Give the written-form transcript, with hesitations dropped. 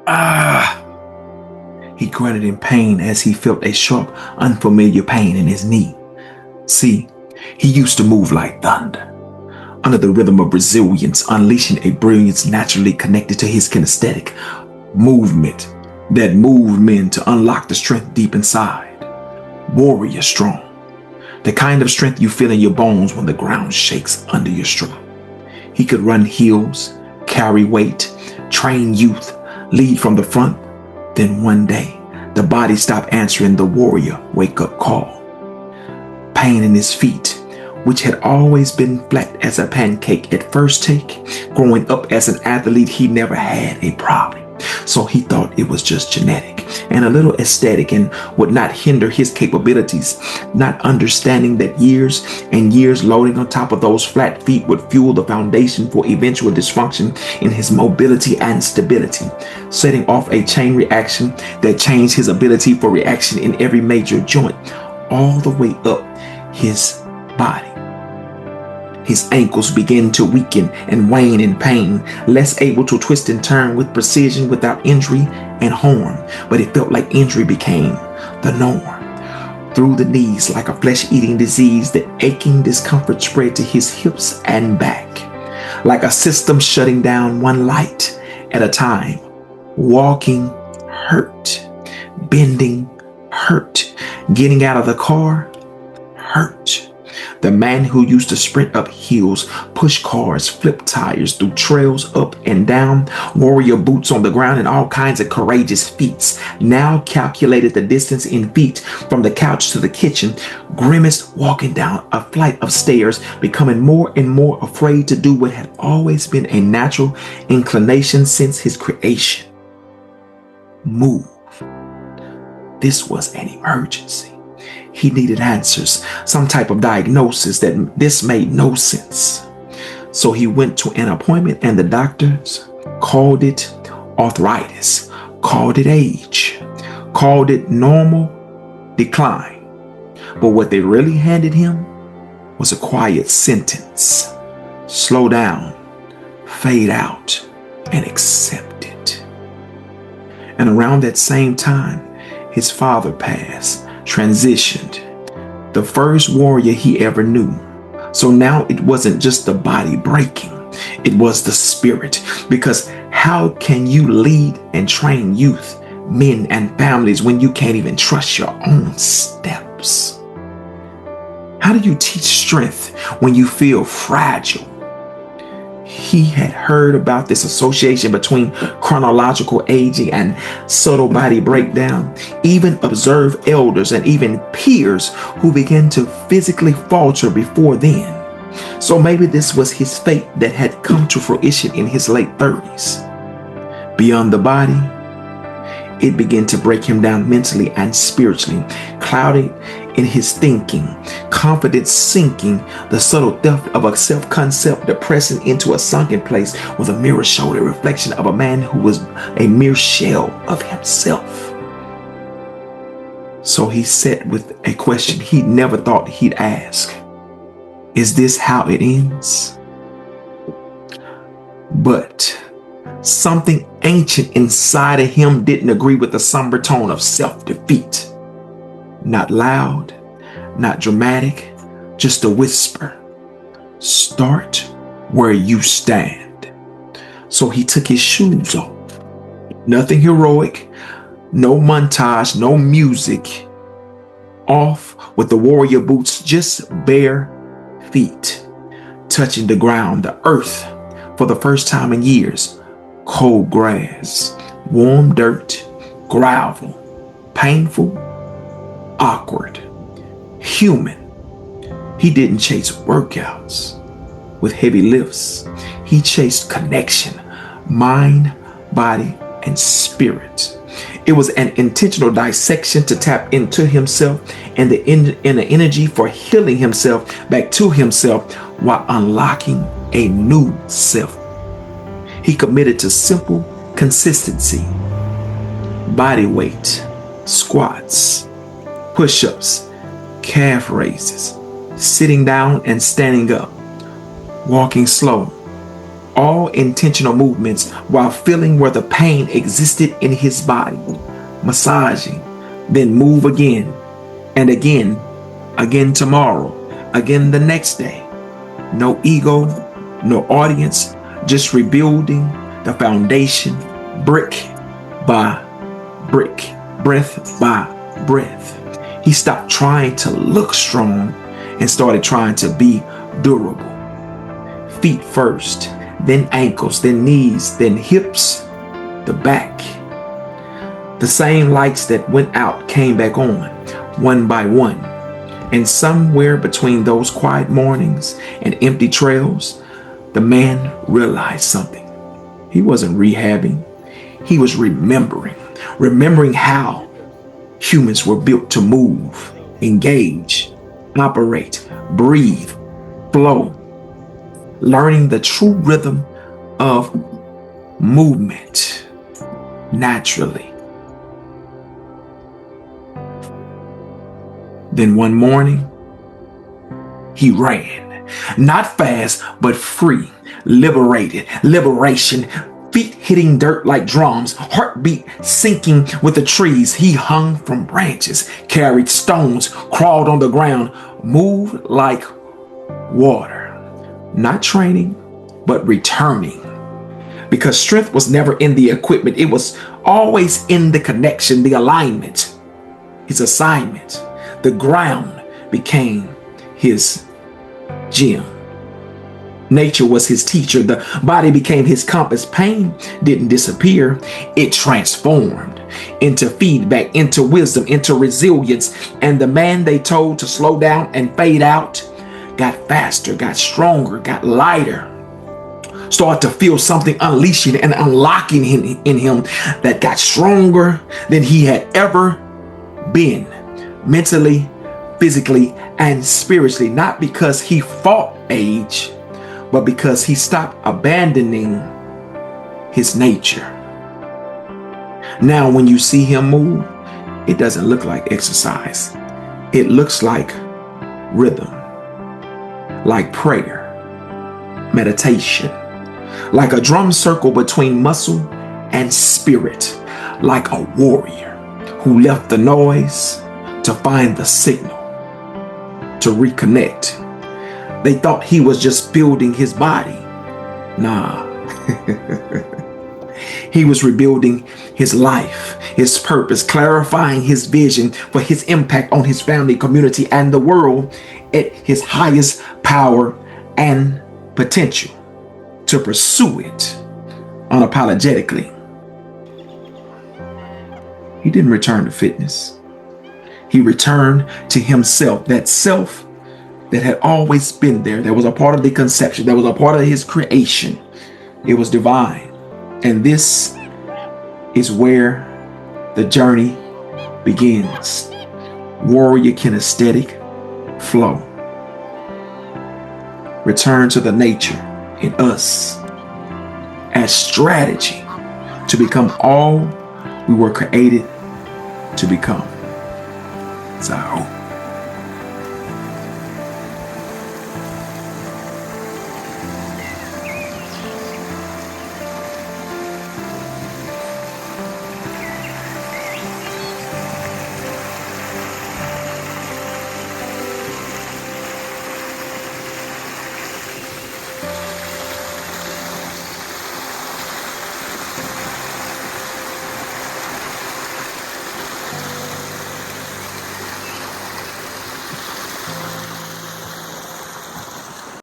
Ah! He grunted in pain as he felt a sharp, unfamiliar pain in his knee. See, he used to move like thunder, under the rhythm of resilience, unleashing a brilliance naturally connected to his kinesthetic movement that moved men to unlock the strength deep inside. Warrior strong. The kind of strength you feel in your bones when the ground shakes under your stride. He could run hills, carry weight, train youth, lead from the front. Then one day, the body stopped answering the warrior wake-up call. Pain in his feet, which had always been flat as a pancake at first take. Growing up as an athlete, he never had a problem. So he thought it was just genetic and a little aesthetic and would not hinder his capabilities, not understanding that years and years loading on top of those flat feet would fuel the foundation for eventual dysfunction in his mobility and stability, setting off a chain reaction that changed his ability for reaction in every major joint, all the way up his body. His ankles began to weaken and wane in pain, less able to twist and turn with precision without injury and harm. But it felt like injury became the norm. Through the knees, like a flesh-eating disease, the aching discomfort spread to his hips and back. Like a system shutting down one light at a time. Walking hurt. Bending hurt. Getting out of the car hurt. The man who used to sprint up hills, push cars, flip tires through trails up and down, warrior boots on the ground, and all kinds of courageous feats, now calculated the distance in feet from the couch to the kitchen, grimaced walking down a flight of stairs, becoming more and more afraid to do what had always been a natural inclination since his creation. Move. This was an emergency. He needed answers, some type of diagnosis that this made no sense. So he went to an appointment and the doctors called it arthritis, called it age, called it normal decline. But what they really handed him was a quiet sentence: slow down, fade out, and accept it. And around that same time, his father passed, transitioned, the first warrior he ever knew. So now it wasn't just the body breaking, it was the spirit. Because how can you lead and train youth, men and families when you can't even trust your own steps? How do you teach strength when you feel fragile? He had heard about this association between chronological aging and subtle body breakdown, even observed elders and even peers who began to physically falter before then. So maybe this was his fate that had come to fruition in his late 30s. Beyond the body, it began to break him down mentally and spiritually, clouding in his thinking, confidence sinking, the subtle theft of a self-concept depressing into a sunken place with a mirror showed a reflection of a man who was a mere shell of himself. So he sat with a question he never thought he'd ask. Is this how it ends? But something ancient inside of him didn't agree with the somber tone of self-defeat. Not loud, not dramatic, just a whisper. Start where you stand. So he took his shoes off. Nothing heroic, no montage, no music. Off with the warrior boots, just bare feet, touching the ground, the earth, for the first time in years. Cold grass, warm dirt, gravel, painful, awkward, human. He didn't chase workouts with heavy lifts. He chased connection, mind, body, and spirit. It was an intentional dissection to tap into himself and the energy for healing himself back to himself while unlocking a new self. He committed to simple consistency, body weight, squats, push-ups, calf raises, sitting down and standing up, walking slow, all intentional movements while feeling where the pain existed in his body, massaging, then move again and again, again tomorrow, again the next day. No ego, no audience, just rebuilding the foundation brick by brick, breath by breath. He stopped trying to look strong and started trying to be durable. Feet first, then ankles, then knees, then hips, the back. The same lights that went out came back on, one by one. And somewhere between those quiet mornings and empty trails, the man realized something. He wasn't rehabbing. He was remembering how humans were built to move, engage, operate, breathe, flow, learning the true rhythm of movement naturally. Then one morning, he ran, not fast, but free, liberated, liberation, feet hitting dirt like drums, heartbeat sinking with the trees. He hung from branches, carried stones, crawled on the ground, moved like water, not training, but returning. Because strength was never in the equipment. It was always in the connection, the alignment, his assignment. The ground became his gym. Nature was his teacher. The body became his compass. Pain didn't disappear. It transformed into feedback, into wisdom, into resilience. And the man they told to slow down and fade out got faster, got stronger, got lighter. Started to feel something unleashing and unlocking in him that got stronger than he had ever been. Mentally, physically, and spiritually, not because he fought age, but because he stopped abandoning his nature. Now, when you see him move, it doesn't look like exercise. It looks like rhythm, like prayer, meditation, like a drum circle between muscle and spirit, like a warrior who left the noise to find the signal, to reconnect. They thought he was just building his body. Nah. He was rebuilding his life, his purpose, clarifying his vision for his impact on his family, community, and the world at his highest power and potential, to pursue it unapologetically. He didn't return to fitness. He returned to himself, that self that had always been there, that was a part of the conception, that was a part of his creation. It was divine. And this is where the journey begins. Warrior kinesthetic flow. Return to the nature in us as strategy to become all we were created to become. So I hope